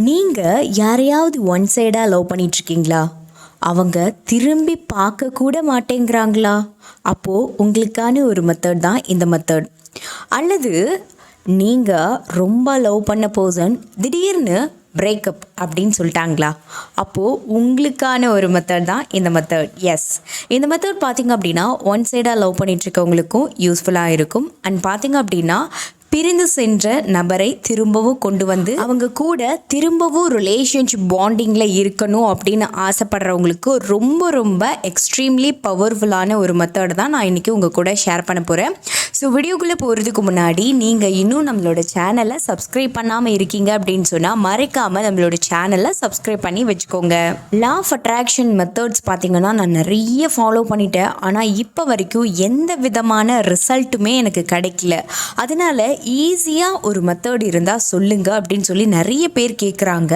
நீங்கள் யாரையாவது ஒன் சைடாக லவ் பண்ணிகிட்ருக்கீங்களா? அவங்க திரும்பி பார்க்க கூட மாட்டேங்கிறாங்களா? அப்போது உங்களுக்கான ஒரு மெத்தட் தான் இந்த மெத்தட். அல்லது நீங்கள் ரொம்ப லவ் பண்ண பர்சன் திடீர்னு பிரேக்கப் அப்படின்னு சொல்லிட்டாங்களா? அப்போது உங்களுக்கான ஒரு மெத்தட் தான் இந்த மெத்தட். எஸ், இந்த மெத்தட் பார்த்திங்க அப்படின்னா ஒன் சைடாக லவ் பண்ணிகிட்ருக்கவங்களுக்கும் யூஸ்ஃபுல்லாக இருக்கும். அண்ட் பார்த்திங்க அப்படின்னா பிரிந்து சென்ற நபரை திரும்பவும் கொண்டு வந்து அவங்க கூட திரும்பவும் ரிலேஷன்ஷிப் பாண்டிங்கில் இருக்கணும் அப்படின்னு ஆசைப்படுறவங்களுக்கு ரொம்ப ரொம்ப எக்ஸ்ட்ரீம்லி பவர்ஃபுல்லான ஒரு மெத்தட் தான் நான் இன்றைக்கி உங்கள் கூட ஷேர் பண்ண போகிறேன். ஸோ வீடியோக்குள்ளே போகிறதுக்கு முன்னாடி நீங்கள் இன்னும் நம்மளோட சேனலை சப்ஸ்கிரைப் பண்ணாமல் இருக்கீங்க அப்படின்னு சொன்னால் மறக்காமல் நம்மளோட சேனலை சப்ஸ்கிரைப் பண்ணி வச்சுக்கோங்க. லா ஆஃப் அட்ராக்ஷன் மெத்தட்ஸ் பார்த்திங்கன்னா நான் நிறைய ஃபாலோ பண்ணிட்டேன். ஆனால் இப்போ வரைக்கும் எந்த விதமான ரிசல்ட்டுமே எனக்கு கிடைக்கல. அதனால் ஈஸியாக ஒரு மெத்தட் இருந்தால் சொல்லுங்கள் அப்படின்னு சொல்லி நிறைய பேர் கேட்குறாங்க.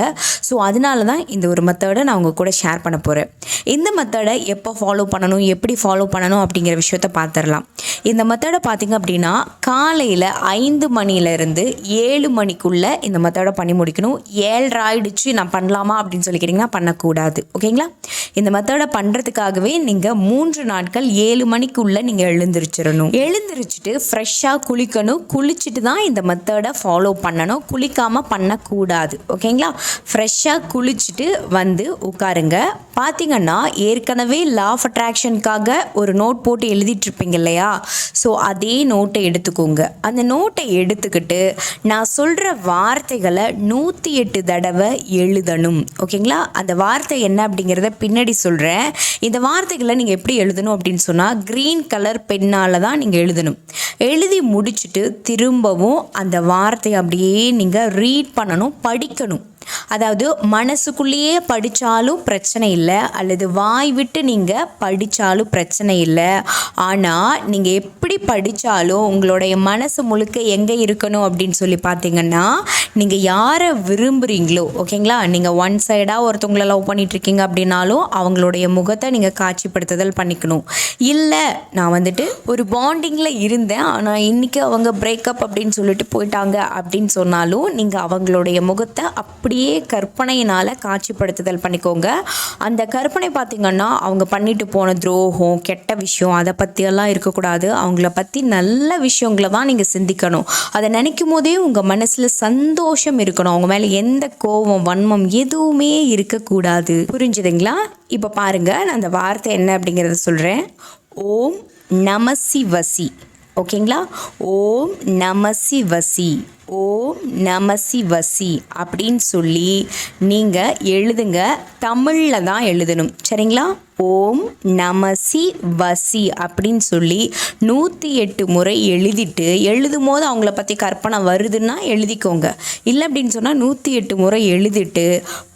ஸோ அதனால தான் இந்த ஒரு மெத்தடை நான் உங்கள் கூட ஷேர் பண்ண போகிறேன். இந்த மெத்தடை எப்போ ஃபாலோ பண்ணணும், எப்படி ஃபாலோ பண்ணணும் அப்படிங்கிற விஷயத்த பார்த்துடலாம். இந்த மெத்தடை பார்த்திங்க அப்படின்னா காலையில் 5 மணிலேருந்து 7 மணிக்குள்ளே இந்த மெத்தடை பண்ணி முடிக்கணும். 7:30 ஆயிடுச்சு நான் பண்ணலாமா அப்படின்னு சொல்லி கேட்டிங்கன்னா பண்ணக்கூடாது. ஓகேங்களா? இந்த மெத்தடை பண்ணுறதுக்காகவே நீங்கள் 3 நாட்கள் 7 மணிக்குள்ளே நீங்கள் எழுந்திரிச்சிட்டு ஃப்ரெஷ்ஷாக குளிக்கணும். குளிச்சுட்டு தான் இந்த மெத்தடை ஃபாலோ பண்ணணும். குளிக்காமல் பண்ணக்கூடாது. ஓகேங்களா? ஃப்ரெஷ்ஷாக குளிச்சுட்டு வந்து உட்காருங்க. பார்த்திங்கன்னா ஏற்கனவே லா ஆஃப் அட்ராக்ஷனுக்காக ஒரு நோட் போட்டு எழுதிட்டுருப்பீங்க இல்லையா? ஸோ அதே நோட்டை எடுத்துக்கோங்க. அந்த நோட்டை எடுத்துக்கிட்டு நான் சொல்கிற வார்த்தைகளை 108 தடவை எழுதணும். ஓகேங்களா? அந்த வார்த்தை என்ன அப்படிங்கிறத பின்னாடி சொல்கிறேன். இந்த வார்த்தைகளை நீங்கள் எப்படி எழுதணும் அப்படின்னு சொன்னால் க்ரீன் கலர் பென்னால் தான் நீங்கள் எழுதணும். எழுதி முடிச்சுட்டு திரும்பவும் அந்த வார்த்தையை அப்படியே நீங்கள் ரீட் பண்ணணும், படிக்கணும். அதாவது மனசுக்குள்ளேயே படித்தாலும் பிரச்சனை இல்லை, அல்லது வாய் விட்டு நீங்கள் படித்தாலும் பிரச்சனை இல்லை. ஆனால் நீங்கள் எப்படி படித்தாலும் உங்களுடைய மனசு முழுக்க எங்கே இருக்கணும் அப்படின்னு சொல்லி பார்த்தீங்கன்னா நீங்கள் யாரை விரும்புகிறீங்களோ, ஓகேங்களா? நீங்கள் ஒன் சைடாக ஒருத்தவங்களை லவ் பண்ணிகிட்ருக்கீங்க அப்படின்னாலும் அவங்களுடைய முகத்தை நீங்கள் காட்சிப்படுத்துதல் பண்ணிக்கணும். இல்லை நான் வந்துட்டு ஒரு பாண்டிங்கில் இருந்தேன் ஆனால் இன்றைக்கி அவங்க பிரேக்கப் அப்படின்னு சொல்லிட்டு போயிட்டாங்க அப்படின்னு சொன்னாலும் நீங்கள் அவங்களுடைய முகத்தை அப்படியே கற்பனையினால் காட்சிப்படுத்துதல் பண்ணிக்கோங்க. அந்த கற்பனை பார்த்திங்கன்னா அவங்க பண்ணிட்டு போன துரோகம், கெட்ட விஷயம் அதை பற்றியெல்லாம் இருக்கக்கூடாது. அவங்கள பற்றி நல்ல விஷயங்களை தான் நீங்கள் சிந்திக்கணும். அதை நினைக்கும் போதே உங்கள் மனசில் சந்தோஷம் இருக்கணும். அவங்க மேலே எந்த கோபம், வன்மம் எதுவுமே இருக்கக்கூடாது. புரிஞ்சுதுங்களா? இப்போ பாருங்கள், நான் அந்த வார்த்தை என்ன அப்படிங்கிறத சொல்கிறேன். ஓம் நம சிவசி. ஓகேங்களா? ஓம் நம சிவசி, ஓம் நம சிவசி அப்படின்னு சொல்லி நீங்கள் எழுதுங்க. தமிழில் தான் எழுதணும். சரிங்களா? ஓம் நம சிவசி அப்படின்னு சொல்லி 108 முறை எழுதிட்டு எழுதும் போது அவங்கள பற்றி கற்பனை வருதுன்னா எழுதிக்கோங்க. இல்லை அப்படின்னு சொன்னால் 108 முறை எழுதிட்டு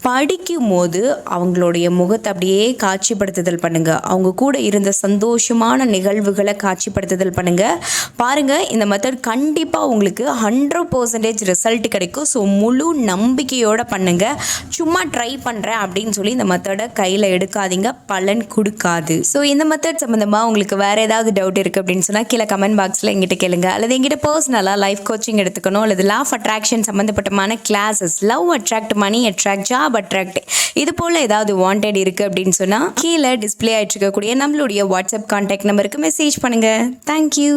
படிக்கும் போது அவங்களுடைய முகத்தை அப்படியே காட்சிப்படுத்துதல் பண்ணுங்கள். அவங்க கூட இருந்த சந்தோஷமான நிகழ்வுகளை காட்சிப்படுத்துதல் பண்ணுங்கள். பாருங்கள், இந்த மெத்தட் கண்டிப்பாக உங்களுக்கு 100% ரிசல்ட் கிடைக்கும். ஸோ முழு நம்பிக்கையோடு பண்ணுங்கள். சும்மா ட்ரை பண்ணுறேன் அப்படின்னு சொல்லி இந்த மெத்தடை கையில் எடுக்காதீங்க, பலன் கொடுக்காது. ஸோ இந்த மெத்தட் சம்மந்தமாக உங்களுக்கு வேறு ஏதாவது டவுட் இருக்குது அப்படின்னு சொன்னால் கீழே கமெண்ட் பாக்ஸில் எங்கிட்ட கேளுங்க. அல்லது எங்கிட்ட பர்சனலாக லைஃப் கோச்சிங் எடுத்துக்கணும், அல்லது லா ஆஃப் அட்ராக்ஷன் சம்மந்தப்பட்டமான classes, love attract, money attract, job attract, இது போல் ஏதாவது வாண்டட் இருக்குது அப்படின்னு சொன்னால் கீழே டிஸ்பிளே ஆகிட்டு இருக்கக்கூடிய நம்மளுடைய வாட்ஸ்அப் கான்டாக்ட் நம்பருக்கு மெசேஜ் பண்ணுங்கள். தேங்க்யூ.